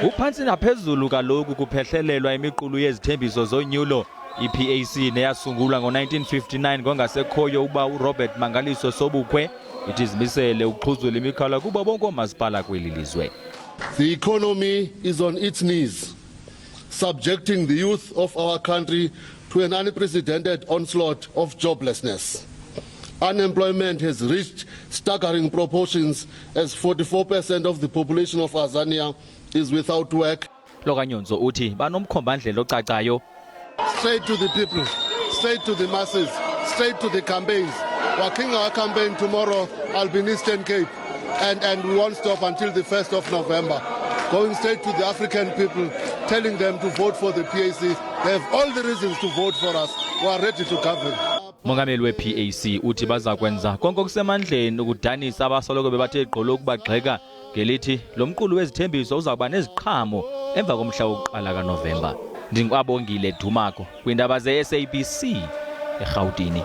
Uphansi naphezulu kaloku kuphehlelelwa imiqulu yezithembiso zonyulo. I-PAC neyasungulwa ngo-1959 ngongasekhoyo uba uRobert Mangaliso Sobukwe ithi zimisele ukuxhuzula imikhala kuba bonke oomasipala kweli lizwe. The economy is on its knees, subjecting the youth of our country to an unprecedented onslaught of joblessness. Unemployment has reached staggering proportions as 44% of the population of Azania is without work. Loka Nyhontso uthi banomkhombandlela ocacayo. Straight to the people, straight to the masses, straight to the campaigns. Working our campaign tomorrow, I'll be in Eastern Cape, and we won't stop until the 1st of November. Going straight to the African people, telling them to vote for the PAC. They have all the reasons to vote for us. We are ready to govern. Mongameli we-PAC uthi baza kwenza konke okusemandleni ukudanisa abasoloko bebathe gqolo ukubagxeka ngelithi lo mqulu wezithembiso uzawuba neziqhamo emva komhla wokuqala kaNovemba. Ndinkwabongile Dumako kwiindaba ze-SABC eRhawutini.